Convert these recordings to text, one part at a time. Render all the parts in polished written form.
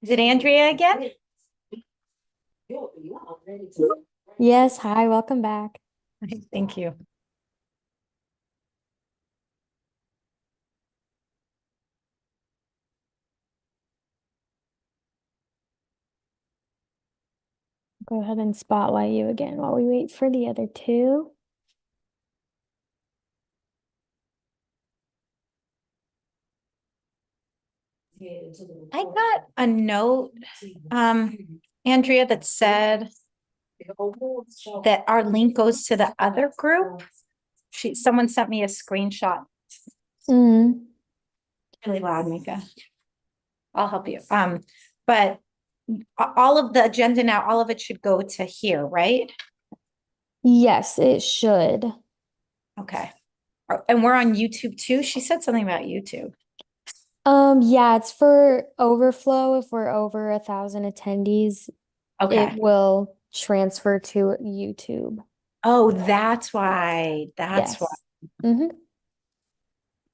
Is it Andrea again? Yes, hi, welcome back. Thank you. Go ahead and spotlight you again while we wait for the other two. I got a note, Andrea, that said that our link goes to the other group. Someone sent me a screenshot. Mm, Really loud, Mika. I'll help you. But all of the agenda now, all of it should go to here, right? yes, it should. Okay. And we're on YouTube too. She said something about YouTube. Yeah, it's for overflow. If we're over 1,000 attendees, it Okay. will transfer to YouTube. Oh, that's why. That's why. Yes. Mm-hmm.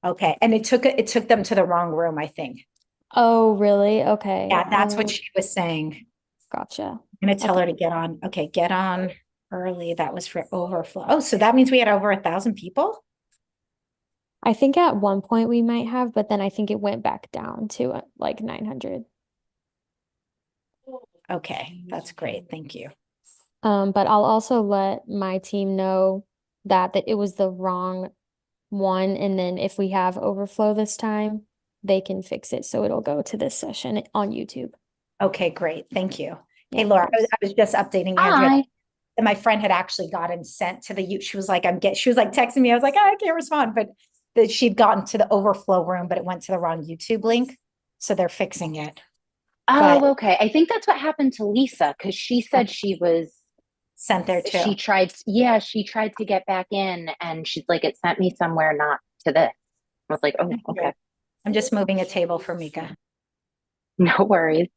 Okay. And it took them to the wrong room, I think. Oh, really? Okay. Yeah, that's what she was saying. Gotcha. I'm gonna tell Okay. her to get on. Okay, get on early. That was for overflow. Oh, so that means we had over 1,000 people? I think at one point we might have, but then I think it went back down to like 900. Okay, that's great. Thank you. But I'll also let my team know that it was the wrong one, and then if we have overflow this time, they can fix it so it'll go to this session on YouTube. Okay, great. Thank you. Yeah, Hey, of Laura, I was, course. I was just updating Andrea. Hi. And my friend had actually gotten sent to the you. She was like, she was like texting me. I was like, oh, I can't respond, but that she'd gotten to the overflow room, but it went to the wrong YouTube link. So they're fixing it. But Oh, okay. I think that's what happened to Lisa because she said sent there too. she tried to get back in and she's like, it sent me somewhere, not to this. I was like, oh, okay. I'm just moving a table for Mika. No worries.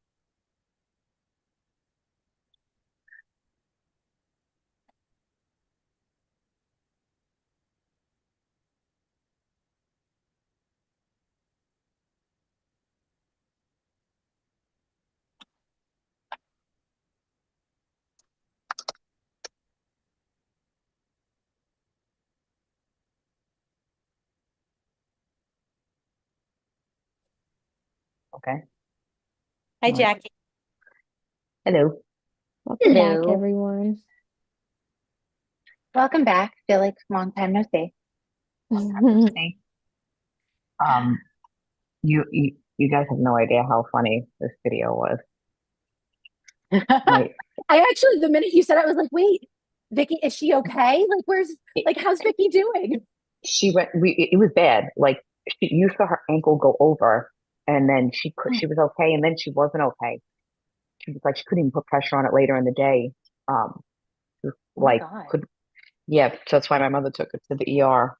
Okay. Hi, Right. Jackie. Hello. Welcome back, Hello. everyone. Welcome back. Feel like long time no see. Hey. Um, you guys have no idea how funny this video was. My I actually, the minute you said it, I was like, wait, Vicky, is she okay? it, How's Vicky doing? she went it was bad. Like you saw her ankle go over and then she was okay and then she wasn't okay. She was like she couldn't even put pressure on it later in the day. Um, Oh my like God. could yeah, so that's why my mother took her to the ER.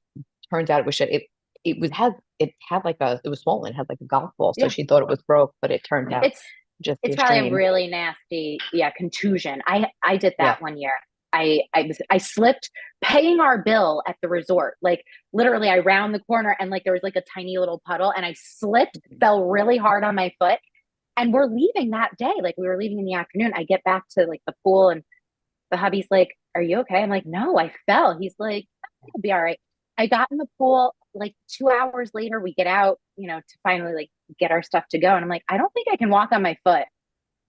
Turns out it was shit. It had like it was swollen, it had like a golf ball, so Yeah. she thought it was broke, but it turned out It's just be it's a probably a strain. really nasty, yeah, contusion. I did Yeah. that one year. I slipped paying our bill at the resort. Like literally I round the corner and like there was like a tiny little puddle and I slipped, fell really hard on my foot. And we're leaving that day. Like we were leaving in the afternoon. I get back to like the pool and the hubby's like, "Are you okay?" I'm like, "No, I fell." He's like, "I'll be all right." I got in the pool like 2 hours later. We get out, to finally like get our stuff to go. And I'm like, "I don't think I can walk on my foot."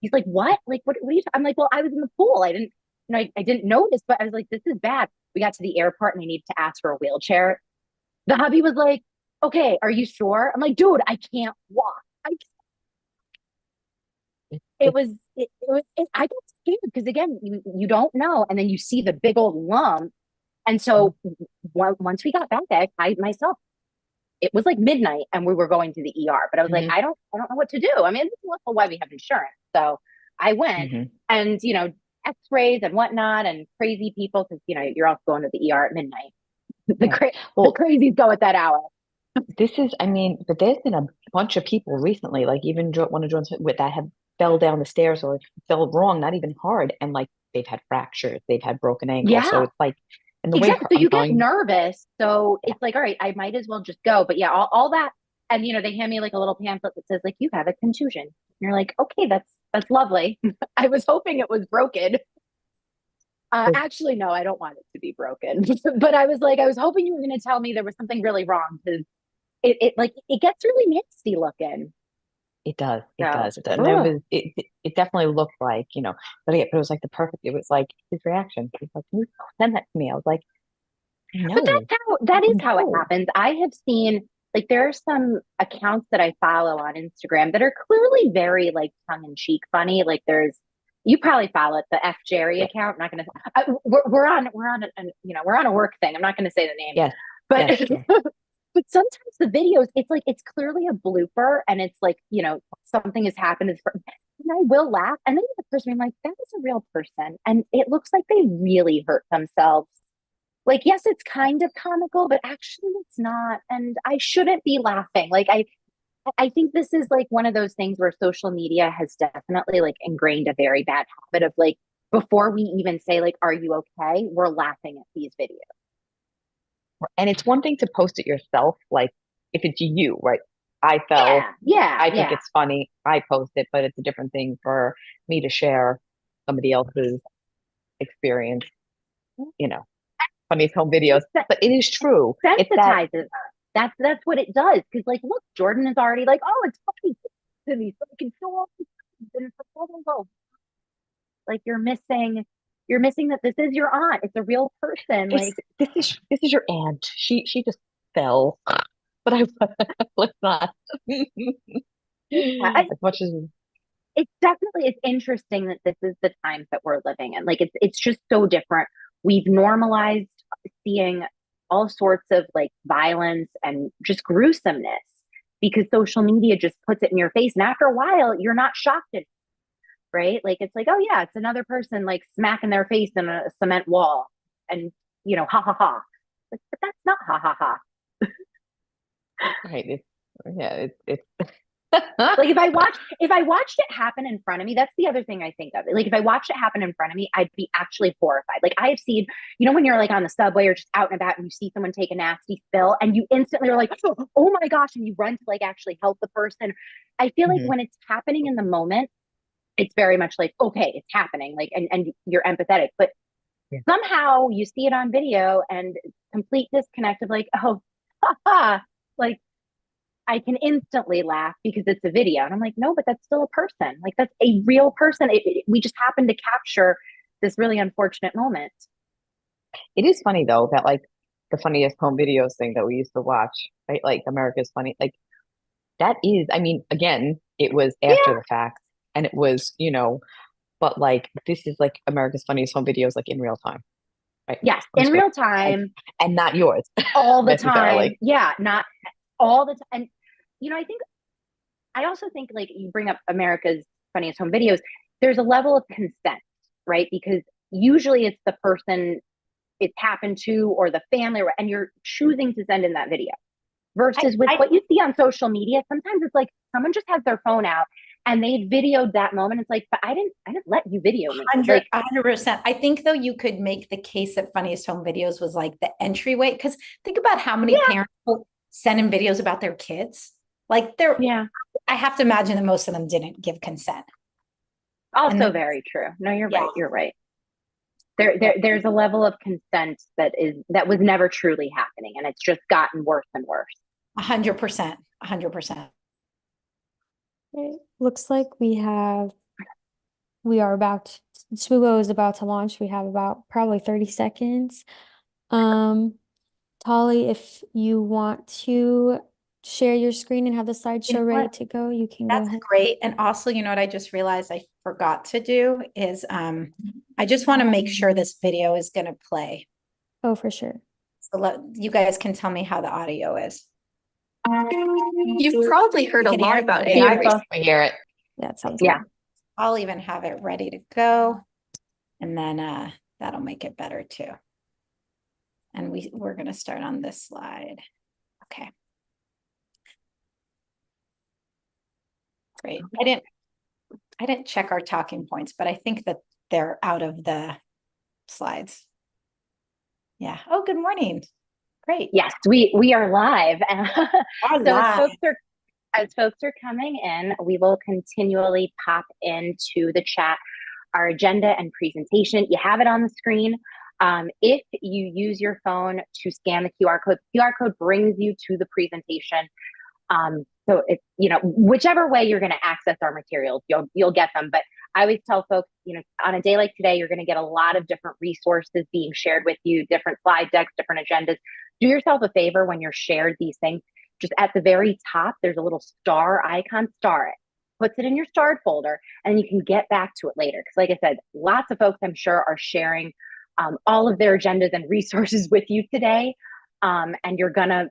He's like, "What? Like, what are you?" I'm like, "Well, I was in the pool. I didn't, I didn't notice, but I was like, this is bad." We got to the airport and I needed to ask for a wheelchair. The hubby was like, "Okay, are you sure?" I'm like, "Dude, I can't walk." It, I got scared because again, you don't know, and then you see the big old lump, and so once we got back, I myself, it was like midnight, and we were going to the ER, but I was like, hmm I don't know what to do. I mean, this is also why we have insurance, so I went, hmm and X-rays and whatnot, and crazy people because you're also going to the ER at midnight. the Yeah. cra- the Well, crazies go at that hour. I mean, but there's been a bunch of people recently, like even one of John's with that have fell down the stairs or fell wrong, not even hard, and like they've had fractures, they've had broken ankles. So Yeah. it's like, and the way Exactly. So I'm you get telling you, nervous. So yeah, it's like, all right, I might as well just go. But yeah, all that And they hand me like a little pamphlet that says like, you have a contusion. And you're like, okay, that's lovely. I was hoping it was broken. Actually, no, I don't want it to be broken. But I was hoping you were going to tell me there was something really wrong, because it gets really nasty looking. It does. It So, does. It does. And ugh. it definitely looked like, but it was like it was like his reaction. He's like, "Can you send that to me?" I was like, But no, that is how it no. happens. I have seen, like, there are some accounts that I follow on Instagram that are clearly very like tongue in cheek funny. Like you probably follow it, the F Jerry Yeah. account. I'm not gonna. We're on a work thing. I'm not gonna say the name. Yes. But Yes. but sometimes the videos, it's clearly a blooper, and it's like something has happened. And I will laugh, and then the person, I'm like, that is a real person, and it looks like they really hurt themselves. Like, yes, it's kind of comical, but actually it's not. And I shouldn't be laughing. Like, I think this is like one of those things where social media has definitely like ingrained a very bad habit of like, before we even say like, are you okay? We're laughing at these videos. And it's one thing to post it yourself, like if it's you, right? I fell. Yeah. I think it's funny. I post it, but it's a different thing for me to share somebody else's experience, funniest home videos. But it is true. It's that Sensitizes us. That's what it does. Because like, look, Jordan is already like, oh, it's funny to me, so I can show all these things, and it's like, whoa. Like you're missing that this is your aunt. It's a real person. Like, this is your aunt. She just fell. But let's not. As much as it's interesting that this is the times that we're living in. Like, it's just so different. We've normalized seeing all sorts of like violence and just gruesomeness, because social media just puts it in your face, and after a while you're not shocked at, right? Like, it's like, oh yeah, it's another person like smacking their face in a cement wall, and ha ha ha. Like, but that's not ha ha ha. right, it's Like, if I watched it happen in front of me, that's the other thing I think of. Like, if I watched it happen in front of me, I'd be actually horrified. Like, I have seen, when you're like on the subway or just out and about and you see someone take a nasty spill, and you instantly are like, oh my gosh, and you run to like actually help the person. I feel like when it's happening in the moment, it's very much like, okay, it's happening, like, and you're empathetic. But somehow you see it on video and complete disconnect of like, oh, like, I can instantly laugh because it's a video. And I'm like, no, but that's still a person. Like, that's a real person. We just happened to capture this really unfortunate moment. It is funny though that like the funniest home videos thing that we used to watch, right? Like America's Funny, like that is, I mean, again, it was after the fact, and it was, but like this is like America's Funniest Home Videos, like in real time, right? Yes, in real time, and not yours all the time. Yeah, not all the time. And I also think like you bring up America's Funniest Home Videos, there's a level of consent, right? Because usually it's the person it's happened to, or the family, and you're choosing to send in that video. Versus with what you see on social media, sometimes it's like someone just has their phone out and they videoed that moment. It's like, but I didn't let you video me. 100%. I think though you could make the case that Funniest Home Videos was like the entryway, because think about how many parents send in videos about their kids. Like I have to imagine that most of them didn't give consent. Also very true. No, you're right. You're right. There's a level of consent that was never truly happening, and it's just gotten worse and worse. 100%. 100%. It looks like Smoogo is about to launch. We have about probably 30 seconds. Tolly, if you want to share your screen and have the slideshow ready to go, you can go ahead. That's great. And also, what I just realized I forgot to do is I just want to make sure this video is going to play. Oh, for sure. So you guys can tell me how the audio is. You've probably heard a lot about it. I hear it. That sounds good. I'll even have it ready to go. And then that'll make it better too. And we're going to start on this slide. Okay. Great. I didn't check our talking points, but I think that they're out of the slides. Yeah. Oh, good morning. Great. Yes, we are live. Our So live. as folks are coming in, we will continually pop into the chat our agenda and presentation. You have it on the screen. If you use your phone to scan the QR code brings you to the presentation. So it's, whichever way you're going to access our materials, you'll get them. But I always tell folks, on a day like today, you're going to get a lot of different resources being shared with you, different slide decks, different agendas. Do yourself a favor when you're shared these things. Just at the very top, there's a little star icon, star it, puts it in your starred folder, and you can get back to it later. Because like I said, lots of folks I'm sure are sharing all of their agendas and resources with you today. And you're gonna,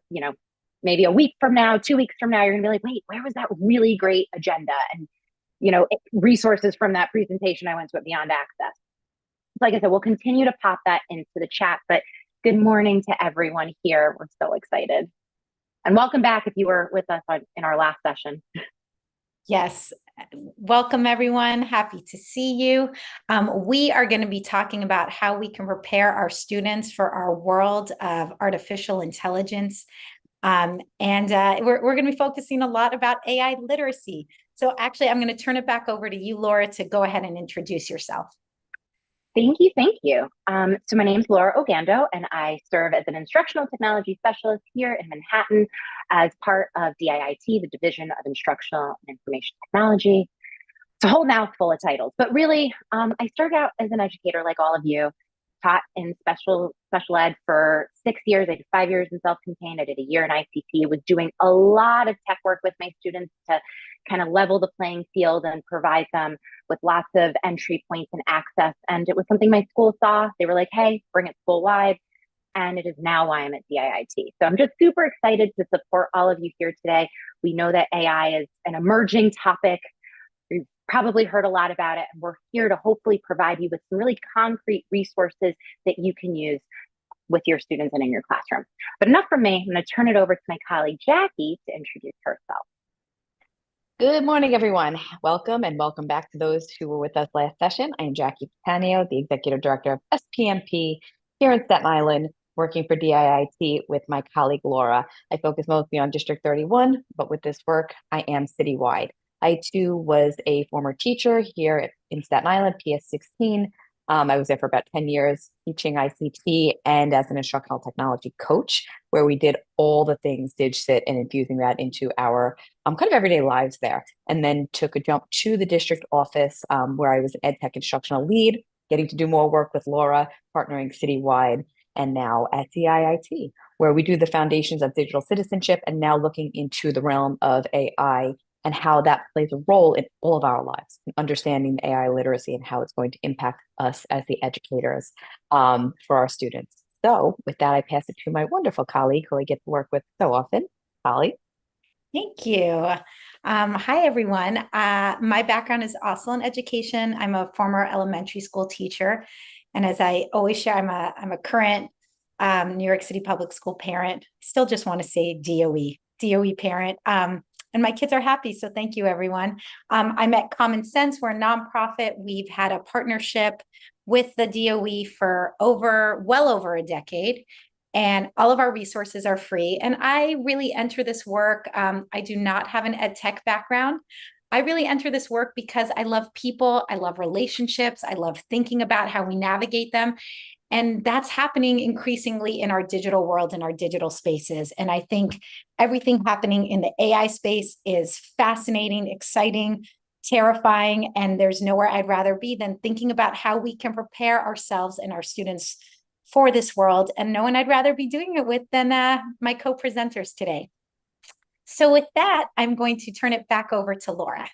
maybe a week from now, 2 weeks from now, you're gonna be like, wait, where was that really great agenda? And, resources from that presentation I went to at Beyond Access. Like I said, we'll continue to pop that into the chat, but good morning to everyone here. We're so excited. And welcome back if you were with us in our last session. Yes. Welcome, everyone. Happy to see you. We are going to be talking about how we can prepare our students for our world of artificial intelligence. And we're going to be focusing a lot about AI literacy. So actually, I'm going to turn it back over to you, Laura, to go ahead and introduce yourself. Thank you. So my name is Laura Ogando, and I serve as an instructional technology specialist here in Manhattan as part of DIIT, the Division of Instructional and Information Technology. It's a whole mouthful of titles, but really, I started out as an educator like all of you, taught in special ed for 6 years. I did 5 years in self-contained. I did a year in ICT, was doing a lot of tech work with my students to kind of level the playing field and provide them with lots of entry points and access. And it was something my school saw. They were like, hey, bring it school wide. And it is now why I'm at DIIT. So I'm just super excited to support all of you here today. We know that AI is an emerging topic. You've probably heard a lot about it. And we're here to hopefully provide you with some really concrete resources that you can use with your students and in your classroom. But enough from me. I'm going to turn it over to my colleague, Jackie, to introduce herself. Good morning, everyone. Welcome and welcome back to those who were with us last session. I am Jackie Patanio, the Executive Director of SPMP here in Staten Island, working for DIIT with my colleague, Laura. I focus mostly on District 31, but with this work, I am citywide. I too was a former teacher here in Staten Island, PS 16. I was there for about 10 years teaching ICT and as an instructional technology coach, where we did all the things DigCit and infusing that into our kind of everyday lives there. And then took a jump to the district office where I was an ed tech instructional lead, getting to do more work with Laura, partnering citywide, and now at DIIT, where we do the foundations of digital citizenship and now looking into the realm of AI and how that plays a role in all of our lives, in understanding AI literacy and how it's going to impact us as the educators for our students. So with that, I pass it to my wonderful colleague who I get to work with so often, Holly. Thank you. Hi, everyone. My background is also in education. I'm a former elementary school teacher. And as I always share, I'm a current New York City public school parent. Still just want to say DOE parent. And my kids are happy. So thank you, everyone. I'm at Common Sense. We're a nonprofit. We've had a partnership with the DOE for well over a decade. And all of our resources are free. And I really enter this work. I do not have an ed tech background. I really enter this work because I love people. I love relationships. I love thinking about how we navigate them. And that's happening increasingly in our digital world, in our digital spaces. And I think everything happening in the AI space is fascinating, exciting, terrifying. And there's nowhere I'd rather be than thinking about how we can prepare ourselves and our students for this world. And no one I'd rather be doing it with than my co-presenters today. So with that, I'm going to turn it back over to Laura.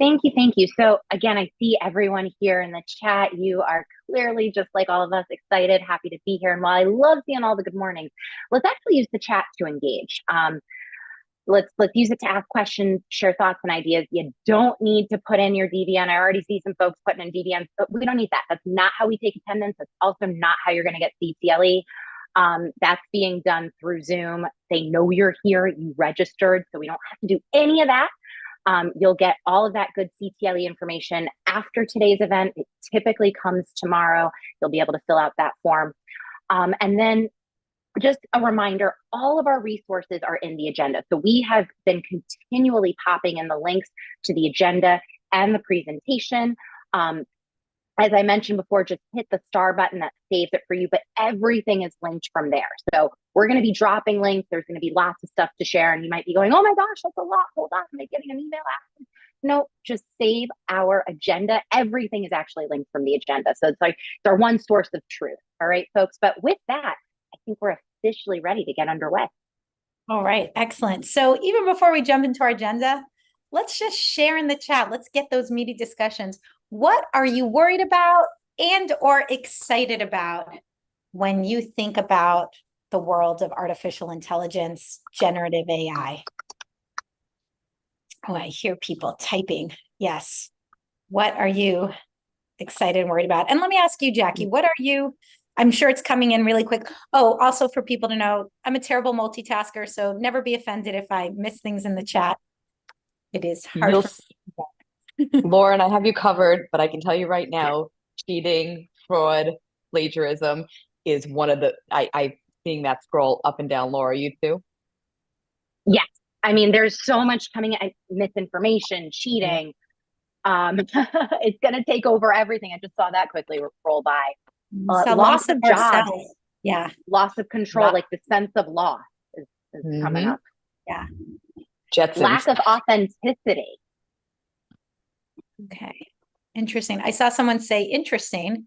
Thank you. So again, I see everyone here in the chat. You are clearly just like all of us, excited, happy to be here. And while I love seeing all the good mornings, let's actually use the chat to engage. Let's use it to ask questions, share thoughts and ideas. You don't need to put in your DVN. I already see some folks putting in DVNs, but we don't need that. That's not how we take attendance. That's also not how you're going to get CTLE. That's being done through Zoom. They know you're here, you registered, so we don't have to do any of that. You'll get all of that good CTLE information after today's event. It typically comes tomorrow. You'll be able to fill out that form. And then just a reminder, all of our resources are in the agenda. So we have been continually popping in the links to the agenda and the presentation. As I mentioned before, just hit the star button that saves it for you, but everything is linked from there. So we're going to be dropping links. There's going to be lots of stuff to share, and you might be going, oh my gosh, that's a lot. Hold on, am I getting an email after? No, just save our agenda. Everything is actually linked from the agenda. So it's like it's our one source of truth. All right, folks. But with that, I think we're officially ready to get underway. All right, excellent. So even before we jump into our agenda, let's just share in the chat. Let's get those meaty discussions. What are you worried about and or excited about when you think about the world of artificial intelligence, generative AI? Oh, I hear people typing. Yes. What are you excited and worried about? And let me ask you, Jackie, what are you? I'm sure it's coming in really quick. Oh, also for people to know, I'm a terrible multitasker, so never be offended if I miss things in the chat. It is hard. Lauren, I have you covered, but I can tell you right now, cheating, fraud, plagiarism is one of the, I seeing that scroll up and down. Laura, you too? Yes. I mean, there's so much coming in, misinformation, cheating. It's going to take over everything. I just saw that quickly roll by. Loss of jobs. Yeah. Loss of control, like the sense of loss is coming up. Yeah. Jetsons. Lack of authenticity. Okay. Interesting. I saw someone say interesting.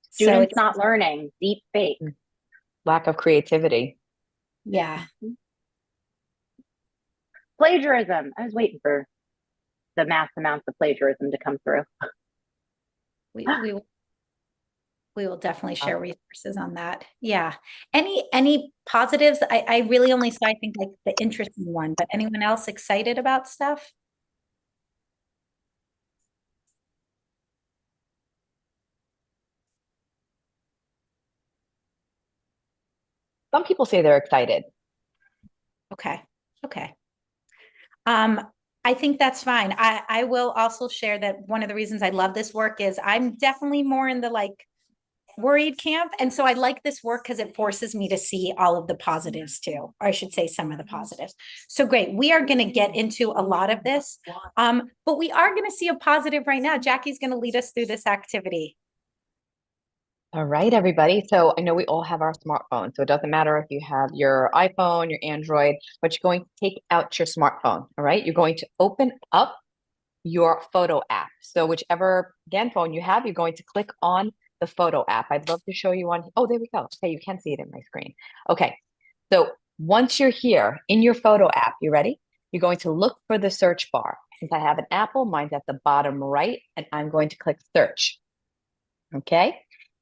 Students not learning, deep fake. Lack of creativity. Yeah. Plagiarism. I was waiting for the mass amounts of plagiarism to come through. We will definitely share resources on that. Yeah. Any positives? I really only saw, I think, like the interesting one, but anyone else excited about stuff? Some people say they're excited. Okay. Okay. I think that's fine. I will also share that one of the reasons I love this work is I'm definitely more in the like worried camp. And so I like this work because it forces me to see all of the positives too, or I should say some of the positives. So great. We are going to get into a lot of this, but we are going to see a positive right now. Jackie's going to lead us through this activity. All right, everybody. So I know we all have our smartphones, so it doesn't matter if you have your iPhone, your Android, but you're going to take out your smartphone. All right. You're going to open up your photo app. So whichever, again, phone you have, you're going to click on the photo app. I'd love to show you on. Oh, there we go. Okay, you can see it in my screen. Okay. So once you're here in your photo app, you ready? You're going to look for the search bar. Since I have an Apple, mine's at the bottom right, and I'm going to click search. Okay.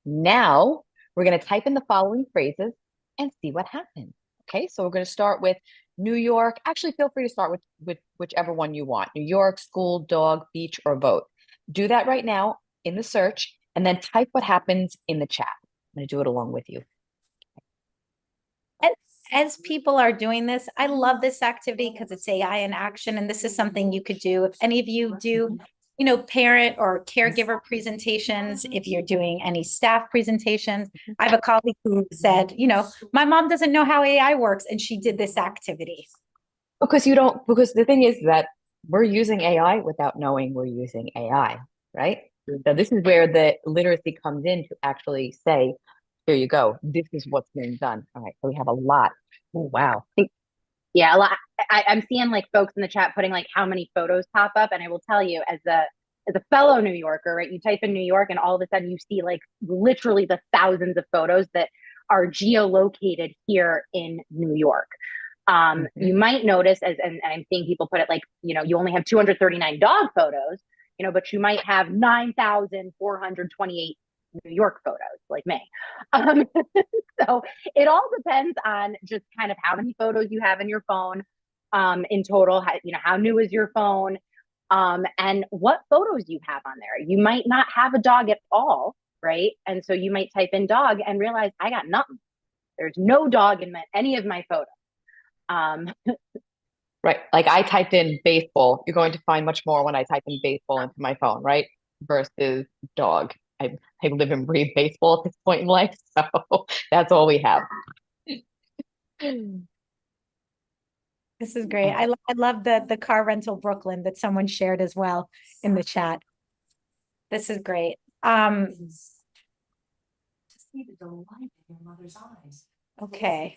Now we're going to type in the following phrases and see what happens. Okay, so we're going to start with New York. Actually, feel free to start with whichever one you want. New York, school, dog, beach, or vote. Do that right now in the search and then type what happens in the chat. I'm going to do it along with you. As people are doing this, I love this activity because it's AI in action. And this is something you could do. If any of you do, you know, parent or caregiver presentations, if you're doing any staff presentations. I have a colleague who said, you know, my mom doesn't know how AI works, and she did this activity. Because the thing is that we're using AI without knowing we're using AI, right? So this is where the literacy comes in to actually say, here you go. This is what's being done. All right. So we have a lot. Oh, wow. Yeah, a lot. I'm seeing like folks in the chat putting like how many photos pop up. And I will tell you, as a fellow New Yorker, right? You type in New York and all of a sudden you see like literally the thousands of photos that are geolocated here in New York. You might notice, and I'm seeing people put it like, you know, you only have 239 dog photos, you know, but you might have 9,428 New York photos like me. So it all depends on just kind of how many photos you have in your phone in total, you know, how new is your phone, and what photos you have on there. You might not have a dog at all, right? And so you might type in dog and realize I got nothing. There's no dog in any of my photos. Right. Like I typed in baseball. You're going to find much more when I type in baseball into my phone, right? Versus dog. I live and breathe baseball at this point in life, so that's all we have. This is great. I love the car rental Brooklyn that someone shared as well in the chat. This is great. Okay.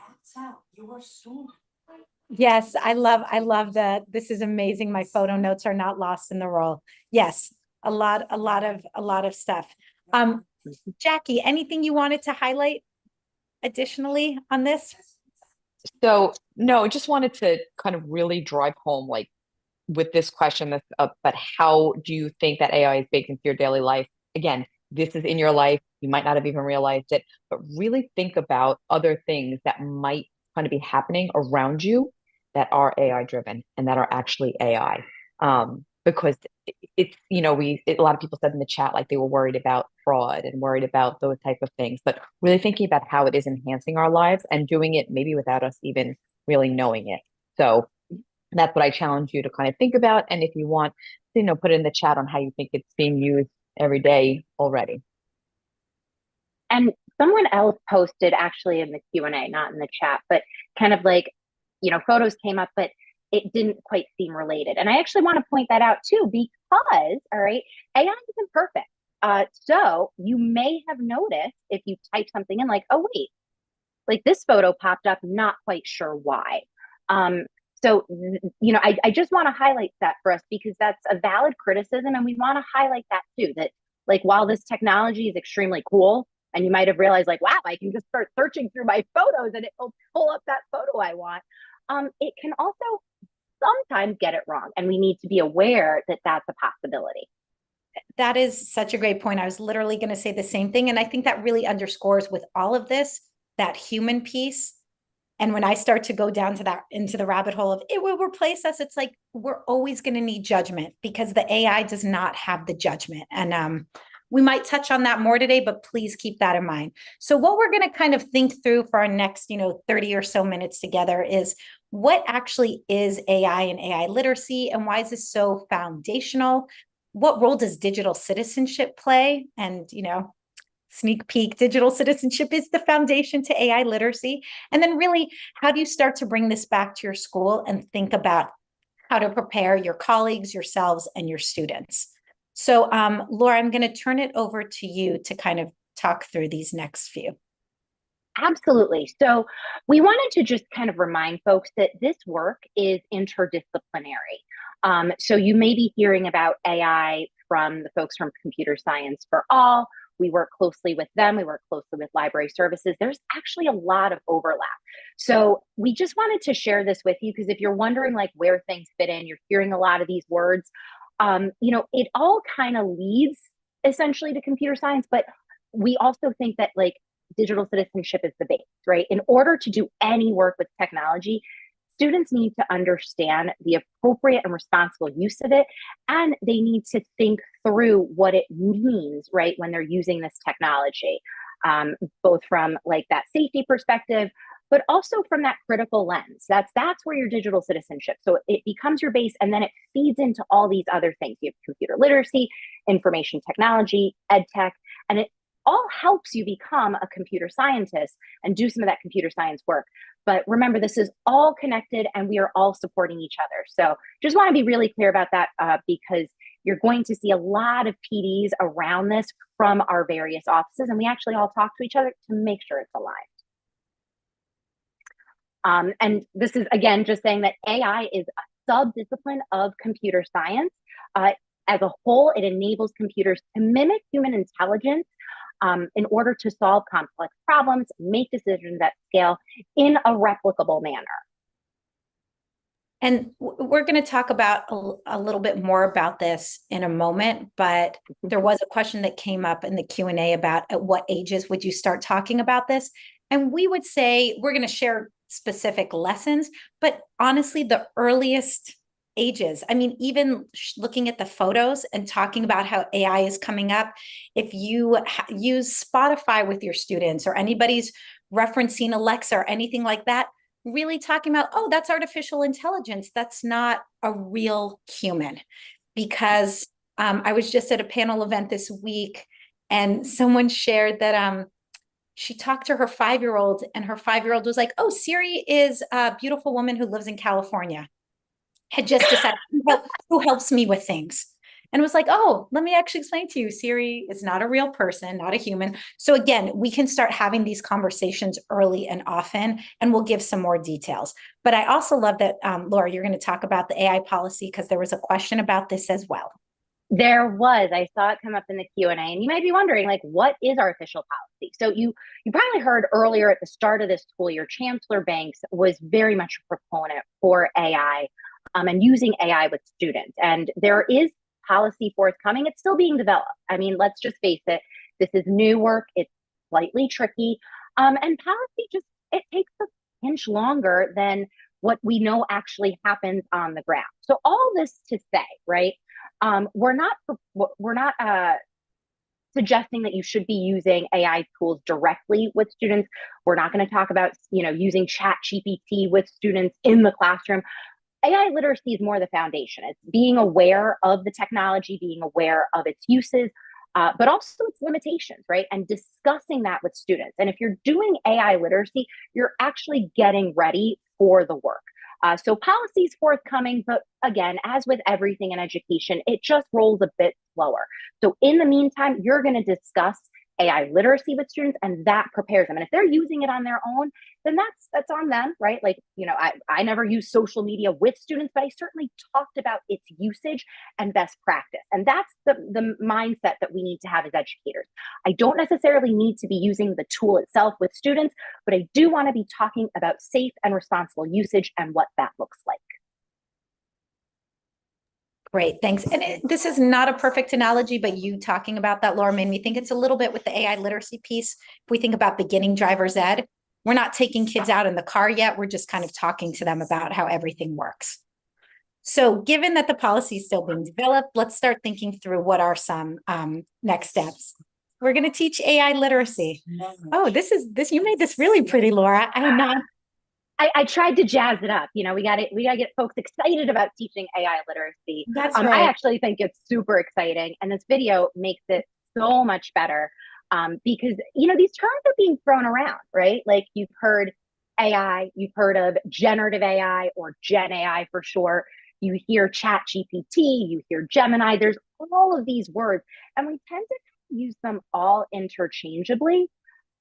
Yes, I love that. This is amazing. My photo notes are not lost in the roll. Yes, a lot of stuff. Jackie, anything you wanted to highlight additionally on this? So no, just wanted to kind of really drive home, like with this question that's up, but how do you think that AI is baked into your daily life? Again, this is in your life. You might not have even realized it, but really think about other things that might kind of be happening around you that are AI driven and that are actually AI. Because it's, a lot of people said in the chat, like they were worried about fraud and worried about those type of things, but really thinking about how it is enhancing our lives and doing it maybe without us even really knowing it. So that's what I challenge you to kind of think about. And if you want, put it in the chat on how you think it's being used every day already. And someone else posted actually in the Q&A, not in the chat, but kind of like, photos came up, but it didn't quite seem related. And I actually want to point that out too, because, all right, AI isn't perfect. So you may have noticed if you type something in like, oh, wait, like this photo popped up, not quite sure why. So, I just want to highlight that for us because that's a valid criticism. And we want to highlight that too, that like, while this technology is extremely cool, and you might have realized like, wow, I can just start searching through my photos and it will pull up that photo I want. It can also sometimes get it wrong. And we need to be aware that that's a possibility. That is such a great point. I was literally going to say the same thing. And I think that really underscores with all of this, that human piece. And when I start to go down to that, into the rabbit hole of it will replace us, it's like, we're always going to need judgment because the AI does not have the judgment. And we might touch on that more today, but please keep that in mind. So what we're going to kind of think through for our next, 30 or so minutes together is what actually is AI and AI literacy, and why is this so foundational? What role does digital citizenship play? And, sneak peek, digital citizenship is the foundation to AI literacy. And then really, how do you start to bring this back to your school and think about how to prepare your colleagues, yourselves, and your students? So, Laura, I'm going to turn it over to you to kind of talk through these next few. Absolutely. So we wanted to just kind of remind folks that this work is interdisciplinary. So you may be hearing about AI from the folks from Computer Science for All. We work closely with them. We work closely with library services. There's actually a lot of overlap. So we just wanted to share this with you because if you're wondering like where things fit in, you're hearing a lot of these words, it all kind of leads essentially to computer science, but we also think that like digital citizenship is the base, right? In order to do any work with technology, students need to understand the appropriate and responsible use of it, and they need to think through what it means, right, when they're using this technology, both from like that safety perspective, but also from that critical lens. That's where your digital citizenship. So it becomes your base, and then it feeds into all these other things. You have computer literacy, information technology, ed tech, and it all helps you become a computer scientist and do some of that computer science work. But remember, this is all connected and we are all supporting each other. So just want to be really clear about that because you're going to see a lot of PDs around this from our various offices, and we actually all talk to each other to make sure it's aligned. And this is, again, just saying that AI is a subdiscipline of computer science. As a whole, it enables computers to mimic human intelligence in order to solve complex problems, make decisions at scale in a replicable manner. And we're going to talk about a little bit more about this in a moment, but there was a question that came up in the Q&A about at what ages would you start talking about this? And we would say we're going to share specific lessons, but honestly, the earliest ages. I mean, even looking at the photos and talking about how AI is coming up, if you use Spotify with your students or anybody's referencing Alexa or anything like that, really talking about, oh, that's artificial intelligence. That's not a real human. Because I was just at a panel event this week And someone shared that she talked to her 5-year-old and her 5-year-old was like, oh, Siri is a beautiful woman who lives in California. Had just decided who helps me with things. And was like, oh, let me actually explain to you, Siri is not a real person, not a human. So again, we can start having these conversations early and often, and we'll give some more details. But I also love that, Laura, you're going to talk about the AI policy because there was a question about this as well. There was. I saw it come up in the Q&A, and you might be wondering, like, what is our official policy? So you probably heard earlier at the start of this school year, Chancellor Banks was very much a proponent for AI and using AI with students. And there is policy forthcoming. It's still being developed. I mean, let's just face it. This is new work. It's slightly tricky. And policy just, it takes a pinch longer than what we know actually happens on the ground. So all this to say, right? We're not suggesting that you should be using AI tools directly with students. We're not going to talk about, using ChatGPT with students in the classroom. AI literacy is more the foundation. It's being aware of the technology, being aware of its uses, but also its limitations, right? And discussing that with students. And if you're doing AI literacy, you're actually getting ready for the work. So policy is forthcoming, but again, as with everything in education, it just rolls a bit slower. So in the meantime, you're going to discuss AI literacy with students, and that prepares them. And if they're using it on their own, then that's on them, right? Like, I never use social media with students, but I certainly talked about its usage and best practice. And that's the mindset that we need to have as educators. I don't necessarily need to be using the tool itself with students, but I do want to be talking about safe and responsible usage and what that looks like. Great, thanks. And this is not a perfect analogy, but you talking about that, Laura, made me think it's a little bit with the AI literacy piece. If we think about beginning driver's ed, we're not taking kids out in the car yet. We're just kind of talking to them about how everything works. So given that the policy is still being developed, let's start thinking through what are some next steps. We're going to teach AI literacy. Oh, you made this really pretty, Laura. I tried to jazz it up. We got to get folks excited about teaching AI literacy. That's right. I actually think it's super exciting, and this video makes it so much better because these terms are being thrown around, right? Like you've heard AI, you've heard of generative AI or Gen AI for short. You hear ChatGPT, you hear Gemini. There's all of these words, and we tend to use them all interchangeably.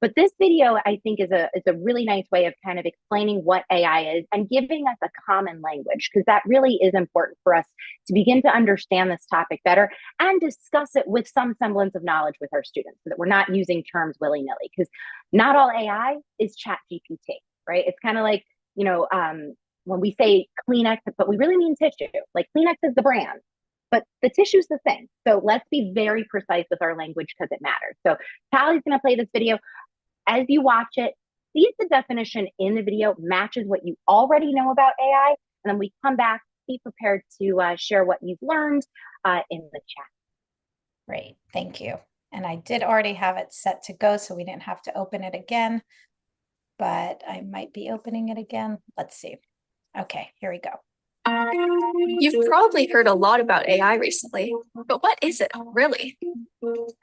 But this video, I think, is a really nice way of kind of explaining what AI is and giving us a common language, because that really is important for us to begin to understand this topic better and discuss it with some semblance of knowledge with our students so that we're not using terms willy-nilly, because not all AI is ChatGPT, right? It's kind of like, when we say Kleenex, but we really mean tissue. Like Kleenex is the brand, but the tissue's the thing. So let's be very precise with our language because it matters. So Tallie's going to play this video. As you watch it, see if the definition in the video matches what you already know about AI, and then we come back, be prepared to share what you've learned in the chat. Great, thank you. And I did already have it set to go, so we didn't have to open it again, but I might be opening it again. Let's see. Okay, here we go. You've probably heard a lot about AI recently, but what is it really?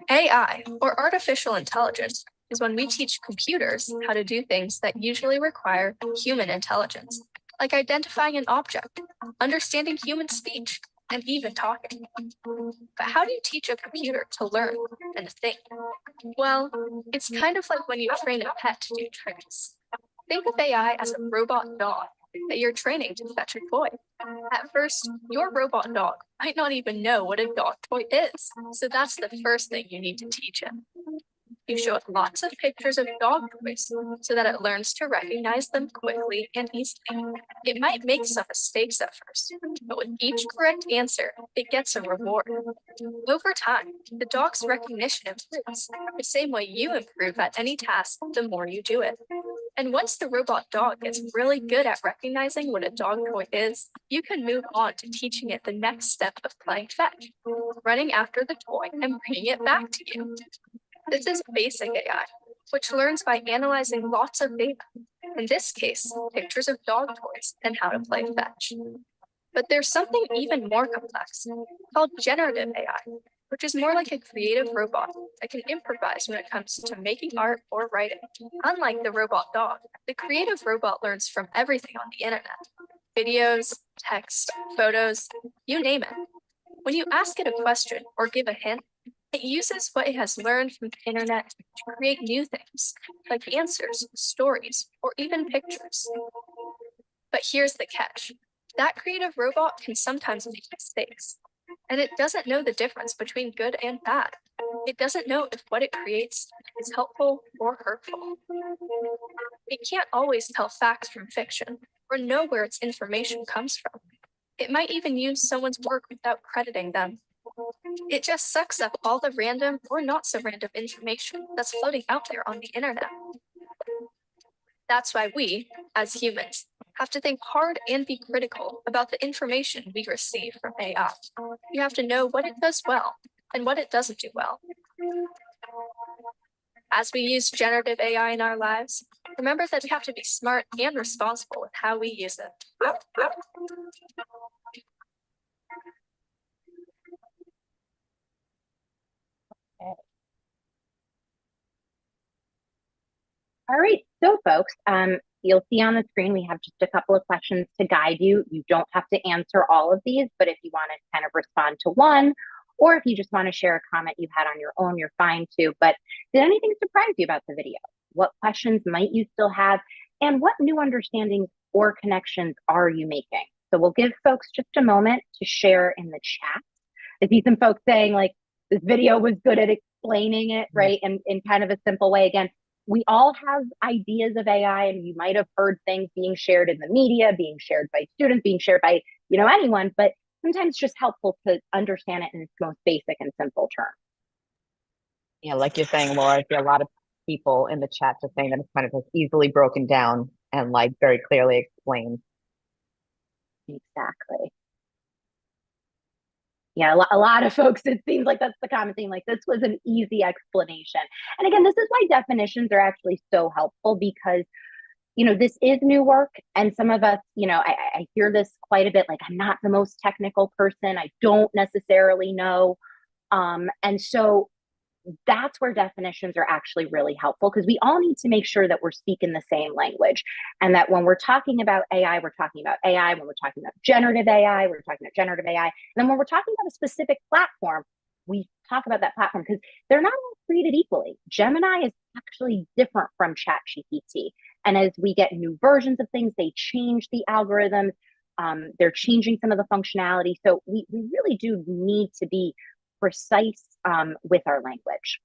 AI, or artificial intelligence, is when we teach computers how to do things that usually require human intelligence, like identifying an object, understanding human speech, and even talking. But how do you teach a computer to learn and think? Well, it's kind of like when you train a pet to do tricks. Think of AI as a robot dog that you're training to fetch a toy. At first, your robot dog might not even know what a dog toy is, so that's the first thing you need to teach it. You show it lots of pictures of dog toys so that it learns to recognize them quickly and easily. It might make some mistakes at first, but with each correct answer, it gets a reward. Over time, the dog's recognition improves, the same way you improve at any task the more you do it. And once the robot dog gets really good at recognizing what a dog toy is, you can move on to teaching it the next step of playing fetch, running after the toy and bringing it back to you. This is basic AI, which learns by analyzing lots of data, in this case, pictures of dog toys and how to play fetch. But there's something even more complex called generative AI, which is more like a creative robot that can improvise when it comes to making art or writing. Unlike the robot dog, the creative robot learns from everything on the internet: videos, text, photos, you name it. When you ask it a question or give a hint, it uses what it has learned from the internet to create new things, like answers, stories, or even pictures. But here's the catch. That creative robot can sometimes make mistakes, and it doesn't know the difference between good and bad. It doesn't know if what it creates is helpful or hurtful. It can't always tell facts from fiction or know where its information comes from. It might even use someone's work without crediting them. It just sucks up all the random or not so random information that's floating out there on the internet. That's why we, as humans, have to think hard and be critical about the information we receive from AI. You have to know what it does well and what it doesn't do well. As we use generative AI in our lives, remember that we have to be smart and responsible with how we use it. All right, so folks, you'll see on the screen we have just a couple of questions to guide you. You don't have to answer all of these, but if you want to kind of respond to one, or if you just want to share a comment you've had on your own, you're fine too. But did anything surprise you about the video? What questions might you still have? And what new understandings or connections are you making? So we'll give folks just a moment to share in the chat. I see some folks saying like, this video was good at explaining it, right? And in kind of a simple way. Again, we all have ideas of AI, and you might have heard things being shared in the media, being shared by students, being shared by, anyone, but sometimes it's just helpful to understand it in its most basic and simple terms. Yeah, like you're saying, Laura, I see a lot of people in the chat just saying that it's kind of like easily broken down and like very clearly explained. Exactly. Yeah, a lot of folks, it seems like that's the common thing. Like, this was an easy explanation. And again, this is why definitions are actually so helpful, because, this is new work. And some of us, I hear this quite a bit, like, I'm not the most technical person. I don't necessarily know. And so that's where definitions are actually really helpful, because we all need to make sure that we're speaking the same language, and that when we're talking about AI, we're talking about AI. When we're talking about generative AI, we're talking about generative AI. And then when we're talking about a specific platform, we talk about that platform, because they're not all treated equally. Gemini is actually different from ChatGPT. And as we get new versions of things, they change the algorithms. They're changing some of the functionality. So we really do need to be precise with our language.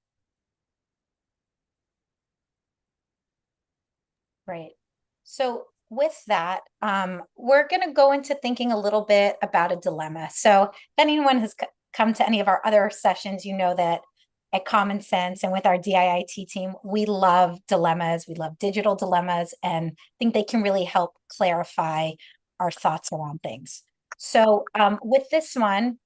Right. So with that, we're going to go into thinking a little bit about a dilemma. So if anyone has come to any of our other sessions, you know that at Common Sense and with our DIIT team, we love dilemmas. We love digital dilemmas, and think they can really help clarify our thoughts around things. So with this one,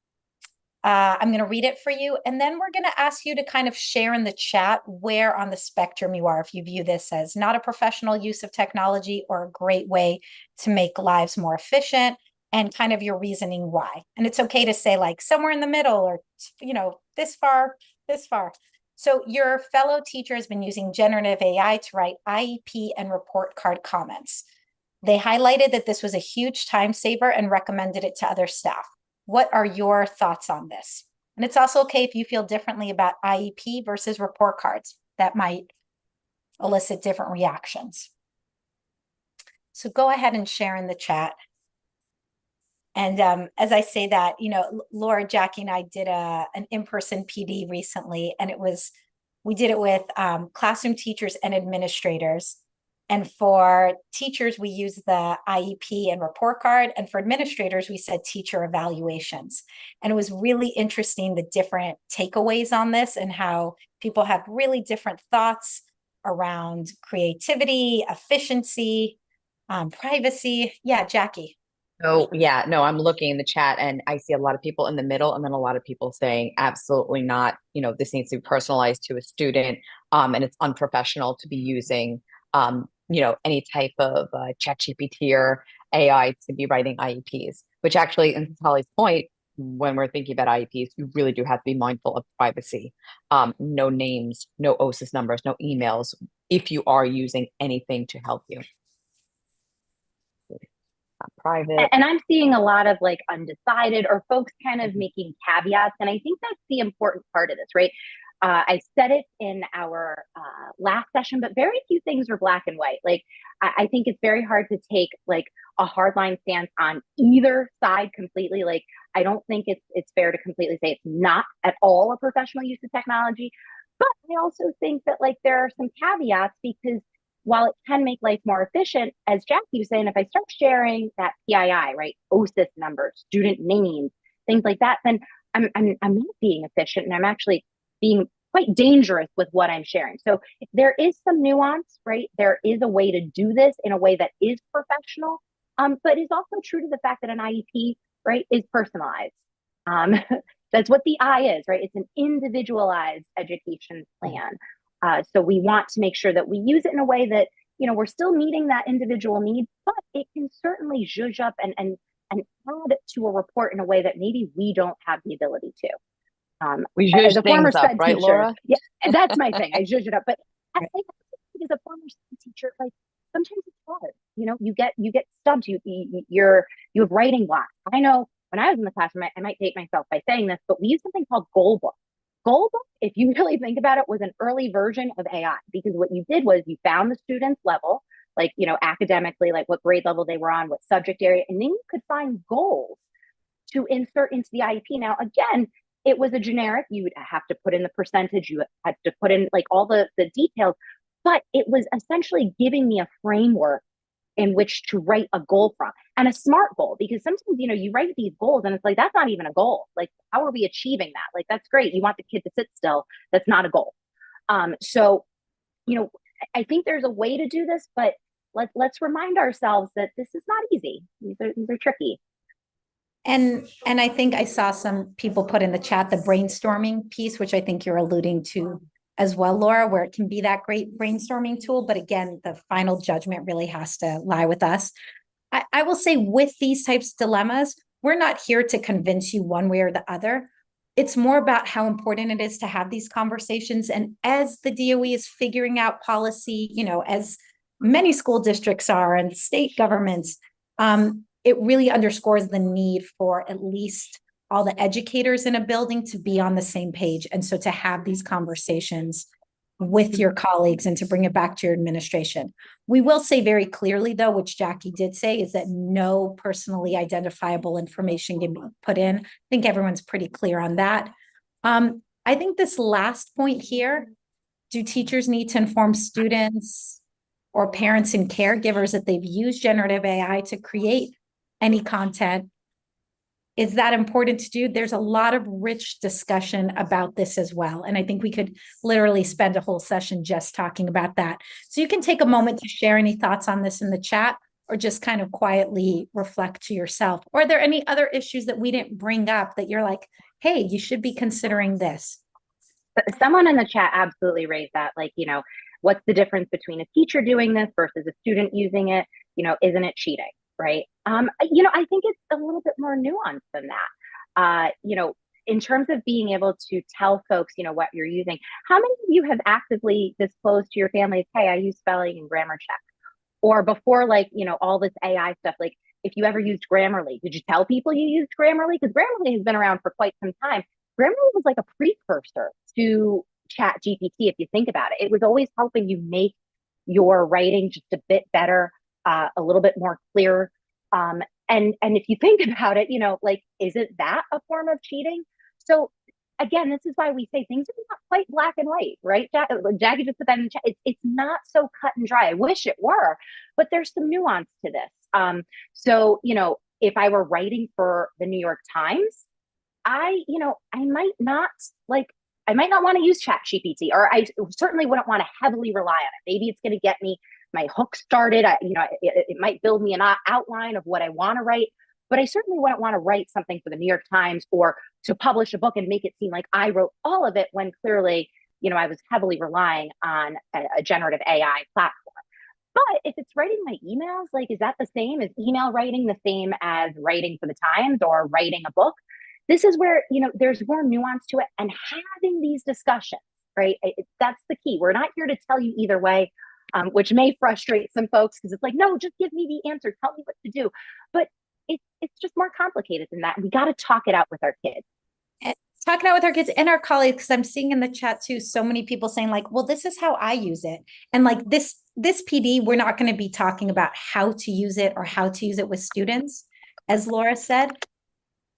I'm going to read it for you, and then we're going to ask you to kind of share in the chat where on the spectrum you are, if you view this as not a professional use of technology or a great way to make lives more efficient, and kind of your reasoning why. And it's okay to say like somewhere in the middle, or, this far, this far. So your fellow teacher has been using generative AI to write IEP and report card comments. They highlighted that this was a huge time saver and recommended it to other staff. What are your thoughts on this? And it's also okay if you feel differently about IEP versus report cards. That might elicit different reactions. So go ahead and share in the chat. And as I say that, Laura, Jackie, and I did an in-person PD recently, and we did it with classroom teachers and administrators. And for teachers, we use the IEP and report card. And for administrators, we said teacher evaluations. And it was really interesting, the different takeaways on this, and how people have really different thoughts around creativity, efficiency, privacy. Yeah, Jackie. So yeah, no, I'm looking in the chat and I see a lot of people in the middle, and then a lot of people saying absolutely not. This needs to be personalized to a student, and it's unprofessional to be using any type of ChatGPT or AI to be writing IEPs, which actually, and to Holly's point, when we're thinking about IEPs, you really do have to be mindful of privacy. No names, no OSIS numbers, no emails, if you are using anything to help you. Private. And I'm seeing a lot of like undecided or folks kind of making caveats. And I think that's the important part of this, right? I said it in our last session, but very few things are black and white. Like, I think it's very hard to take like a hardline stance on either side completely. Like, I don't think it's fair to completely say it's not at all a professional use of technology. But I also think that like there are some caveats, because while it can make life more efficient, as Jackie was saying, if I start sharing that PII, right, OSIS numbers, student names, things like that, then I'm not being efficient, and I'm actually being quite dangerous with what I'm sharing. So there is some nuance, right? There is a way to do this in a way that is professional, but is also true to the fact that an IEP, right, is personalized. That's what the I is, right? It's an individualized education plan. So we want to make sure that we use it in a way that, you know, we're still meeting that individual need, but it can certainly zhuzh up and add to a report in a way that maybe we don't have the ability to. We as zhuzh a former things up, SPED right, teacher, Laura? yeah, that's my thing. I zhuzh it up, but I think as a former SPED teacher, like sometimes it's hard. You know, you get stumped. You have writing blocks. I know when I was in the classroom, I might date myself by saying this, but we use something called Goalbook. Goalbook, if you really think about it, was an early version of AI, because what you did was you found the student's level, like, you know, academically, like what grade level they were on, what subject area, and then you could find goals to insert into the IEP. Now, again, it was a generic, you would have to put in the percentage, you had to put in like all the details, but it was essentially giving me a framework in which to write a goal from, and a SMART goal, because sometimes, you know, you write these goals and it's like, that's not even a goal. Like, how are we achieving that? Like, that's great. You want the kid to sit still. That's not a goal. So, you know, I think there's a way to do this, but let's remind ourselves that this is not easy. These are tricky. And I think I saw some people put in the chat the brainstorming piece, which I think you're alluding to as well, Laura, where it can be that great brainstorming tool. But again, the final judgment really has to lie with us. I will say, with these types of dilemmas, we're not here to convince you one way or the other. It's more about how important it is to have these conversations. And as the DOE is figuring out policy, you know, as many school districts are and state governments, it really underscores the need for at least all the educators in a building to be on the same page. And so to have these conversations with your colleagues and to bring it back to your administration. We will say very clearly, though, which Jackie did say, is that no personally identifiable information can be put in. I think everyone's pretty clear on that. I think this last point here, do teachers need to inform students or parents and caregivers that they've used generative AI to create any content? Is that important to do? There's a lot of rich discussion about this as well. And I think we could literally spend a whole session just talking about that. So you can take a moment to share any thoughts on this in the chat, or just kind of quietly reflect to yourself. Or are there any other issues that we didn't bring up that you're like, hey, you should be considering this? Someone in the chat absolutely raised that, like, you know, what's the difference between a teacher doing this versus a student using it? You know, isn't it cheating? Right. You know, I think it's a little bit more nuanced than that. You know, in terms of being able to tell folks, you know, what you're using, how many of you have actively disclosed to your families, hey, I use spelling and grammar check? Or before, like, you know, all this AI stuff, like if you ever used Grammarly, did you tell people you used Grammarly? Because Grammarly has been around for quite some time. Grammarly was like a precursor to Chat GPT, if you think about it. It was always helping you make your writing just a bit better, a little bit more clear. And if you think about it, you know, like, isn't that a form of cheating? So again, this is why we say things are not quite black and white, right? Jackie just put that in the chat. It's not so cut and dry. I wish it were, but there's some nuance to this. So, you know, if I were writing for the New York Times, I might not want to use Chat GPT, or I certainly wouldn't want to heavily rely on it. Maybe it's going to get me my hook started. It might build me an outline of what I want to write, but I certainly wouldn't want to write something for the New York Times or to publish a book and make it seem like I wrote all of it, when clearly, you know, I was heavily relying on a generative AI platform. But if it's writing my emails, like, is that the same? Is email writing the same as writing for the Times or writing a book? this is where, there's more nuance to it, and having these discussions, right? That's the key. We're not here to tell you either way, which may frustrate some folks because it's like, no, just give me the answer. Tell me what to do. But it's just more complicated than that. We got to talk it out with our kids. Talking out with our kids and our colleagues, because I'm seeing in the chat too, so many people saying like, well, this is how I use it. And like this PD, we're not going to be talking about how to use it or how to use it with students, as Laura said.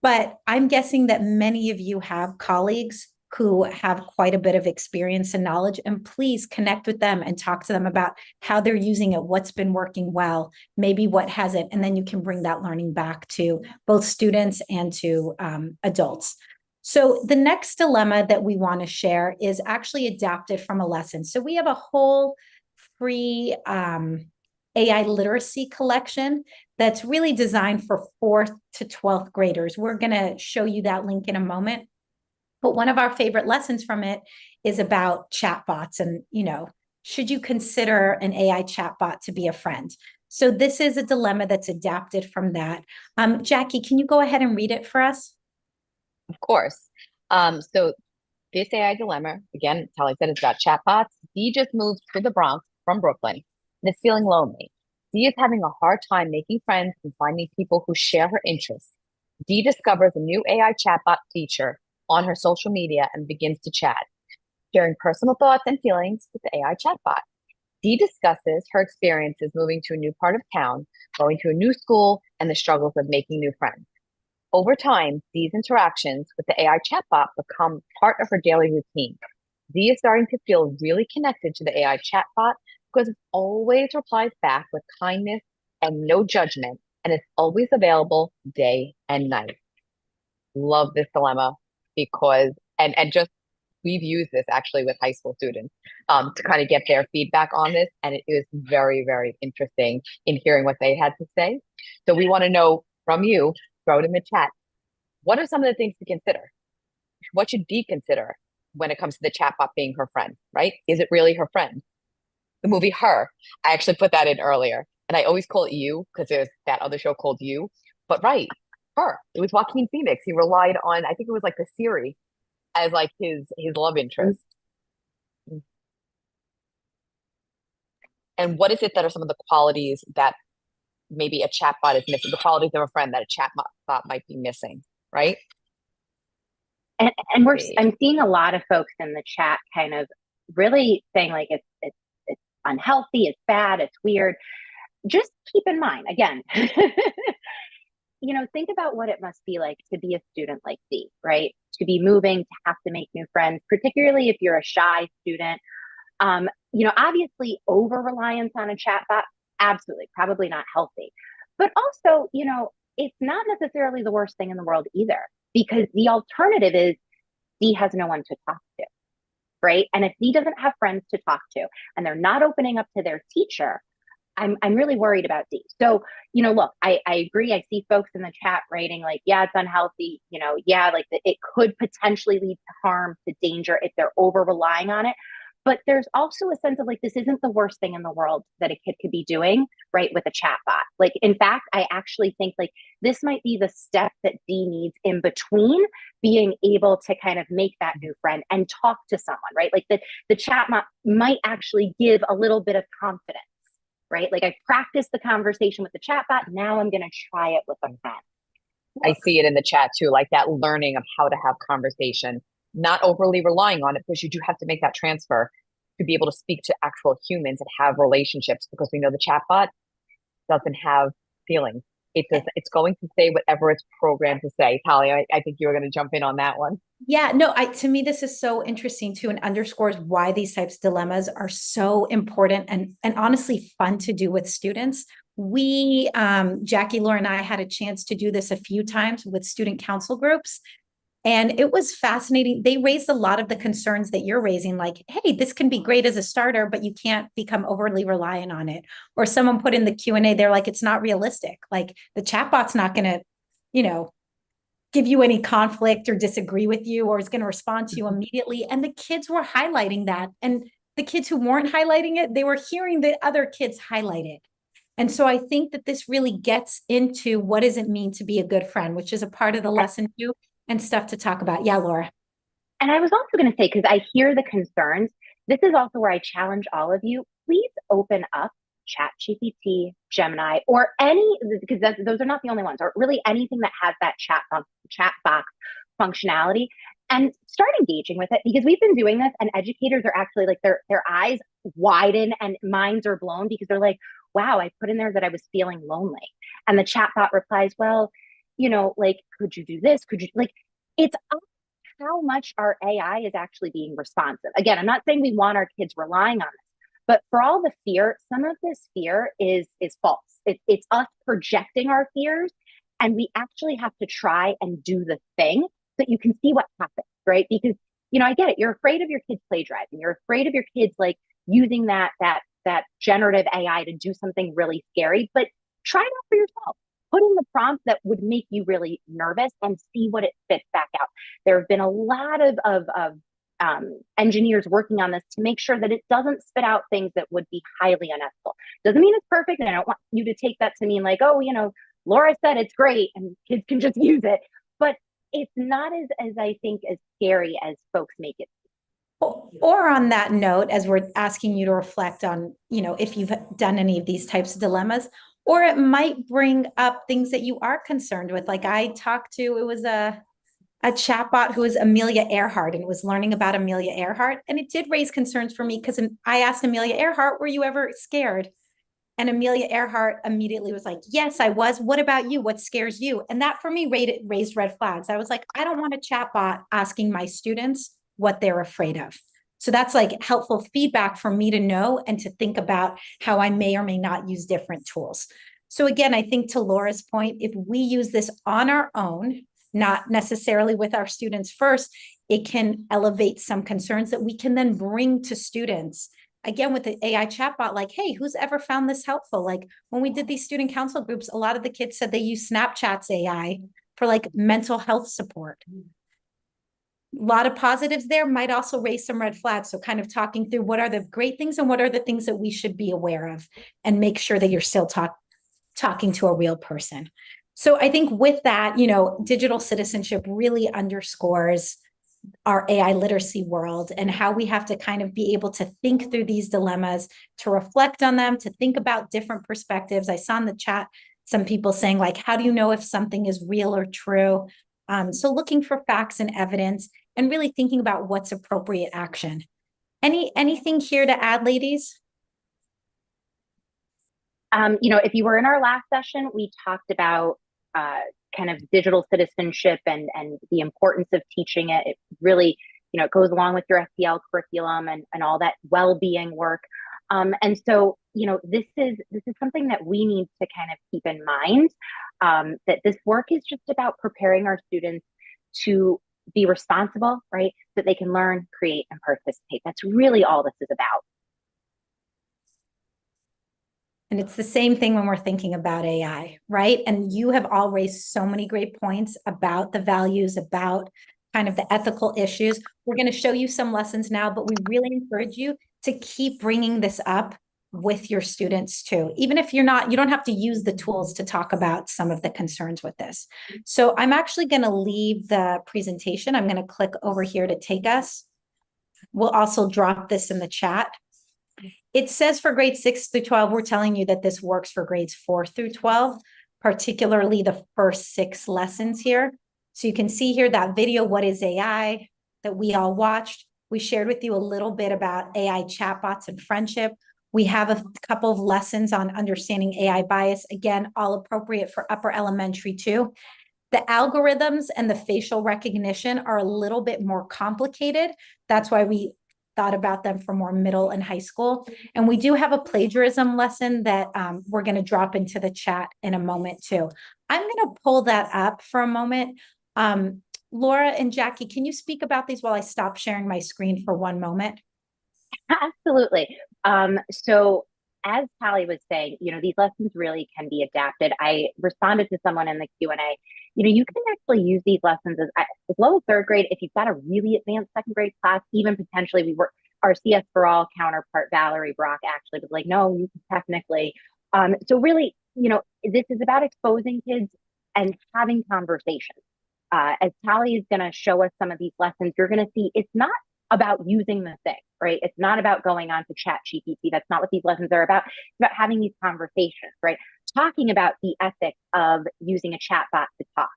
But I'm guessing that many of you have colleagues who have quite a bit of experience and knowledge, and please connect with them and talk to them about how they're using it, what's been working well, maybe what hasn't, and then you can bring that learning back to both students and to adults. So the next dilemma that we want to share is actually adapted from a lesson. So we have a whole free AI literacy collection that's really designed for 4th to 12th graders. We're going to show you that link in a moment. But one of our favorite lessons from it is about chatbots and, should you consider an AI chatbot to be a friend? So this is a dilemma that's adapted from that. Jackie, can you go ahead and read it for us? Of course. So this AI dilemma, again, Tali said, it's about chatbots. Dee just moved to the Bronx from Brooklyn and is feeling lonely. Dee is having a hard time making friends and finding people who share her interests. Dee discovers a new AI chatbot feature on her social media and begins to chat, sharing personal thoughts and feelings with the AI chatbot. Dee discusses her experiences moving to a new part of town, going to a new school, and the struggles of making new friends. Over time, Dee's interactions with the AI chatbot become part of her daily routine. Dee is starting to feel really connected to the AI chatbot because it always replies back with kindness and no judgment, and it's always available day and night. Love this dilemma because, and just, we've used this actually with high school students to kind of get their feedback on this, and it is very, very interesting in hearing what they had to say. So we want to know from you, throw it in the chat. What are some of the things to consider? What should Dee consider when it comes to the chatbot being her friend, right? Is it really her friend? The movie Her, I actually put that in earlier, and I always call it You because there's that other show called You, but right, Her. It was Joaquin Phoenix. He relied on, I think it was like the Siri as like his love interest. And what is it that are some of the qualities that maybe a chatbot is missing, the qualities of a friend that a chatbot might be missing, right? And I'm seeing a lot of folks in the chat kind of really saying like it's unhealthy, it's bad, it's weird. Just keep in mind, again, think about what it must be like to be a student like Dee, right? To be moving, to have to make new friends, particularly if you're a shy student. Obviously over reliance on a chatbot, absolutely, probably not healthy. But also, it's not necessarily the worst thing in the world either, because the alternative is Dee has no one to talk to, right? And if Dee doesn't have friends to talk to and they're not opening up to their teacher, I'm really worried about Dee. So, look, I agree. I see folks in the chat writing like, yeah, it's unhealthy. Yeah, like it could potentially lead to harm, to danger if they're over relying on it. But there's also a sense of like, this isn't the worst thing in the world that a kid could be doing, right, with a chatbot. Like, in fact, I actually think like this might be the step that Dee needs in between being able to kind of make that new friend and talk to someone, right? Like the chatbot might actually give a little bit of confidence, right? Like I practiced the conversation with the chatbot. Now I'm going to try it with a friend. I see it in the chat too, like that learning of how to have conversation, not overly relying on it, because you do have to make that transfer to be able to speak to actual humans and have relationships, because we know the chatbot doesn't have feelings. It's going to say whatever it's programmed to say. Tali, I think you were going to jump in on that one. Yeah, no, to me, this is so interesting too, and underscores why these types of dilemmas are so important and honestly fun to do with students. We, Jackie, Laura, and I had a chance to do this a few times with student council groups. And it was fascinating. They raised a lot of the concerns that you're raising, like, hey, this can be great as a starter, but you can't become overly reliant on it. Or someone put in the Q&A, they're like, it's not realistic. Like the chatbot's not going to, give you any conflict or disagree with you, or is going to respond to you immediately. And the kids were highlighting that. And the kids who weren't highlighting it, they were hearing the other kids highlight it. And so I think that this really gets into what does it mean to be a good friend, which is a part of the lesson too. and stuff to talk about. Yeah, Laura. And I was also going to say, because I hear the concerns, this is also where I challenge all of you. Please open up ChatGPT, Gemini, or any, because those are not the only ones, or really anything that has that chat box functionality, and start engaging with it, because we've been doing this and educators are actually like their eyes widen and minds are blown, because they're like, wow, I put in there that I was feeling lonely. And the chatbot replies, well, like, could you do this? Could you, like, it's how much our AI is actually being responsive. Again, I'm not saying we want our kids relying on this, but for all the fear, some of this fear is false. It's us projecting our fears, and we actually have to try and do the thing so that you can see what happens, right? Because I get it. You're afraid of your kids plagiarizing. You're afraid of your kids like using that generative AI to do something really scary, but try it out for yourself. Put in the prompt that would make you really nervous and see what it spits back out. There have been a lot of engineers working on this to make sure that it doesn't spit out things that would be highly unethical. Doesn't mean it's perfect, and I don't want you to take that to mean like, oh, Laura said it's great and kids can just use it. But it's not as I think as scary as folks make it. Or on that note, as we're asking you to reflect on, if you've done any of these types of dilemmas, or it might bring up things that you are concerned with. Like I talked to, it was a chatbot who was Amelia Earhart, and was learning about Amelia Earhart. And it did raise concerns for me, because I asked Amelia Earhart, were you ever scared? And Amelia Earhart immediately was like, yes, I was. What about you? What scares you? And that for me raised red flags. I was like, I don't want a chatbot asking my students what they're afraid of. So that's like helpful feedback for me to know and to think about how I may or may not use different tools. So again, I think to Laura's point, if we use this on our own, not necessarily with our students first, it can elevate some concerns that we can then bring to students. Again, with the AI chatbot, like, hey, who's ever found this helpful? Like when we did these student council groups, a lot of the kids said they use Snapchat's AI for like mental health support. A lot of positives there, might also raise some red flags. So kind of talking through what are the great things and what are the things that we should be aware of, and make sure that you're still talking to a real person. So I think with that, digital citizenship really underscores our AI literacy world, and how we have to kind of be able to think through these dilemmas, to reflect on them, to think about different perspectives. I saw in the chat some people saying like, how do you know if something is real or true? So looking for facts and evidence, and really thinking about what's appropriate action. Anything here to add, ladies? If you were in our last session, we talked about kind of digital citizenship and the importance of teaching it. It really, it goes along with your SEL curriculum and all that well-being work. And so, this is something that we need to kind of keep in mind, that this work is just about preparing our students to be responsible, right? So that they can learn, create, and participate. That's really all this is about. And it's the same thing when we're thinking about AI, right? And you have all raised so many great points about the values, about kind of the ethical issues. We're going to show you some lessons now, but we really encourage you to keep bringing this up with your students too. Even if you don't have to use the tools to talk about some of the concerns with this. So I'm actually going to leave the presentation. I'm going to click over here to take us. We'll also drop this in the chat. It says for grades 6 through 12, we're telling you that this works for grades 4 through 12, particularly the first 6 lessons here. So you can see here that video, What is AI, that we all watched. We shared with you a little bit about AI chatbots and friendship. We have a couple of lessons on understanding AI bias, again, all appropriate for upper elementary too. The algorithms and the facial recognition are a little bit more complicated. That's why we thought about them for more middle and high school. And we do have a plagiarism lesson that we're going to drop into the chat in a moment too. I'm going to pull that up for a moment. Laura and Jackie, can you speak about these while I stop sharing my screen for one moment? Absolutely. So as Callie was saying, these lessons really can be adapted. I responded to someone in the Q&A. You can actually use these lessons as low as 3rd grade. If you've got a really advanced 2nd grade class, even potentially our CS for All counterpart, Valerie Brock, actually was like, no, you can technically. So really, this is about exposing kids and having conversations. as Tally is going to show us some of these lessons, you're going to see it's not about using the thing, right? It's not about going on to Chat GPT. That's not what these lessons are about. It's about having these conversations, right? Talking about the ethics of using a chatbot to talk,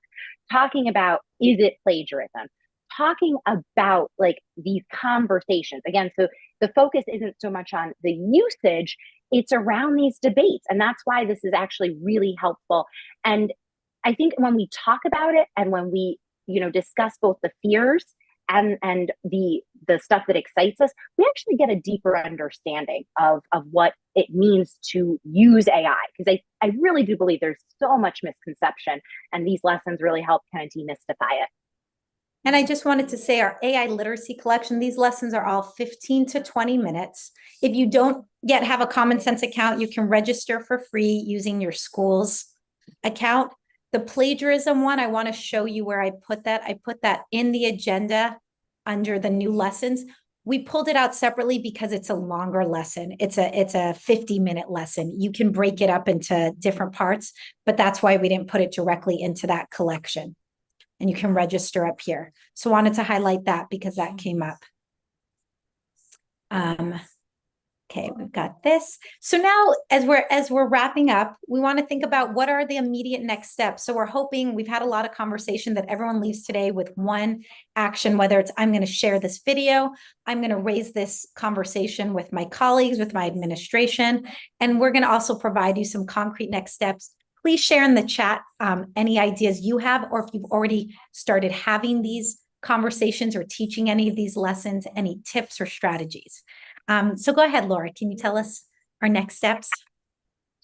talking about, is it plagiarism? Talking about like these conversations again. So the focus isn't so much on the usage, it's around these debates. And that's why this is actually really helpful. And I think when we talk about it and when we, discuss both the fears and the stuff that excites us, we actually get a deeper understanding of what it means to use AI. Because I really do believe there's so much misconception, and these lessons really help kind of demystify it. And I just wanted to say our AI literacy collection, these lessons are all 15 to 20 minutes. If you don't yet have a Common Sense account, you can register for free using your school's account. The plagiarism one, I want to show you where I put that. I put that in the agenda under the new lessons. We pulled it out separately because it's a longer lesson. It's a 50-minute lesson. You can break it up into different parts, but that's why we didn't put it directly into that collection. And you can register up here. So wanted to highlight that because that came up. Okay, we've got this. So now as we're wrapping up, we want to think about what are the immediate next steps. So we're hoping, we've had a lot of conversation, that everyone leaves today with one action, whether it's I'm going to share this video, I'm going to raise this conversation with my colleagues, with my administration, and we're going to also provide you some concrete next steps. Please share in the chat any ideas you have, or if you've already started having these conversations or teaching any of these lessons, any tips or strategies. So go ahead, Laura, can you tell us our next steps?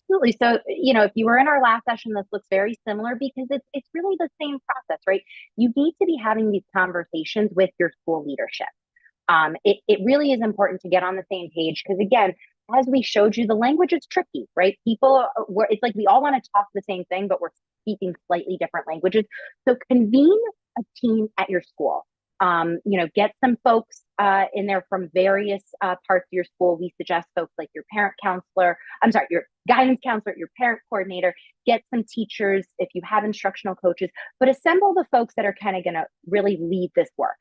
Absolutely. So, if you were in our last session, this looks very similar because it's really the same process, right? You need to be having these conversations with your school leadership. It really is important to get on the same page because, again, as we showed you, the language is tricky, right? It's like we all want to talk the same thing, but we're speaking slightly different languages. So convene a team at your school. Get some folks in there from various parts of your school. We suggest folks like your your guidance counselor, your parent coordinator, get some teachers if you have instructional coaches, but assemble the folks that are kind of going to really lead this work.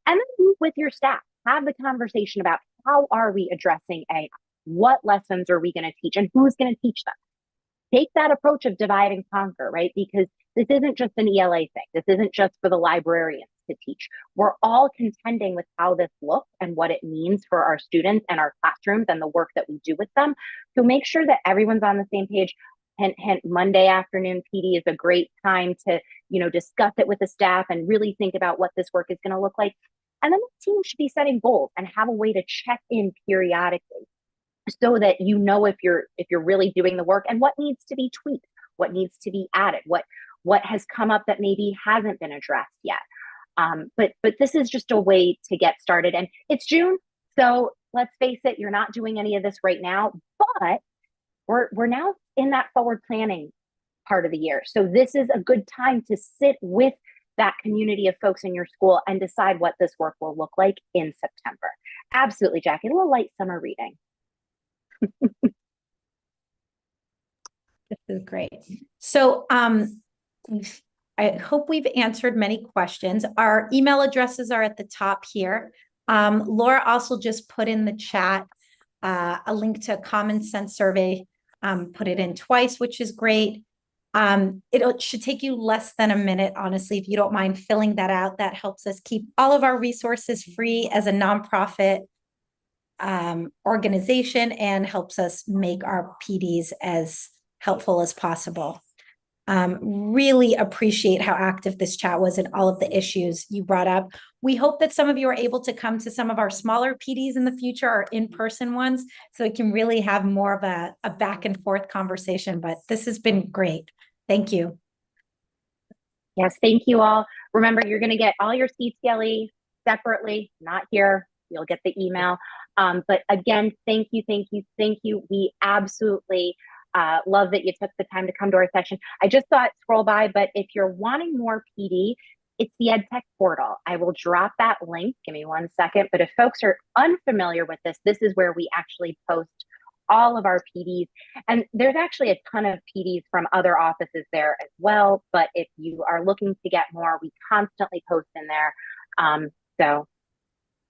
And then meet with your staff, have the conversation about how are we addressing AI? What lessons are we going to teach and who's going to teach them? Take that approach of divide and conquer, right? Because this isn't just an ELA thing. This isn't just for the librarians to teach. We're all contending with how this looks and what it means for our students and our classrooms and the work that we do with them. So make sure that everyone's on the same page. Hint, hint, Monday afternoon PD is a great time to, discuss it with the staff and really think about what this work is going to look like. And then the team should be setting goals and have a way to check in periodically, so that if you're really doing the work and what needs to be tweaked, what needs to be added, what has come up that maybe hasn't been addressed yet. But this is just a way to get started. And it's June, so let's face it, you're not doing any of this right now, but we're now in that forward planning part of the year. So this is a good time to sit with that community of folks in your school and decide what this work will look like in September. Absolutely, Jackie, a little light summer reading. This is great. So I hope we've answered many questions. Our email addresses are at the top here. Laura also just put in the chat a link to a Common Sense survey, put it in twice, which is great. It should take you less than a minute, honestly, if you don't mind filling that out. That helps us keep all of our resources free as a nonprofit organization and helps us make our PDs as helpful as possible. Really appreciate how active this chat was and all of the issues you brought up. We hope that some of you are able to come to some of our smaller PDs in the future or in-person ones, so we can really have more of a back and forth conversation, but this has been great. Thank you. Yes, thank you all. Remember, you're going to get all your CTLE separately, not here. You'll get the email. But again, thank you. We absolutely love that you took the time to come to our session. I just saw it scroll by, but if you're wanting more PD, it's the EdTech portal. I will drop that link. Give me 1 second. But if folks are unfamiliar with this, this is where we actually post all of our PDs. And there's actually a ton of PDs from other offices there as well. But if you are looking to get more, we constantly post in there. So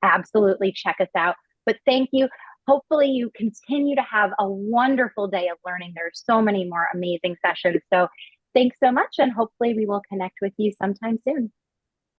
absolutely check us out. But thank you. Hopefully you continue to have a wonderful day of learning. There are so many more amazing sessions. So thanks so much. And hopefully we will connect with you sometime soon.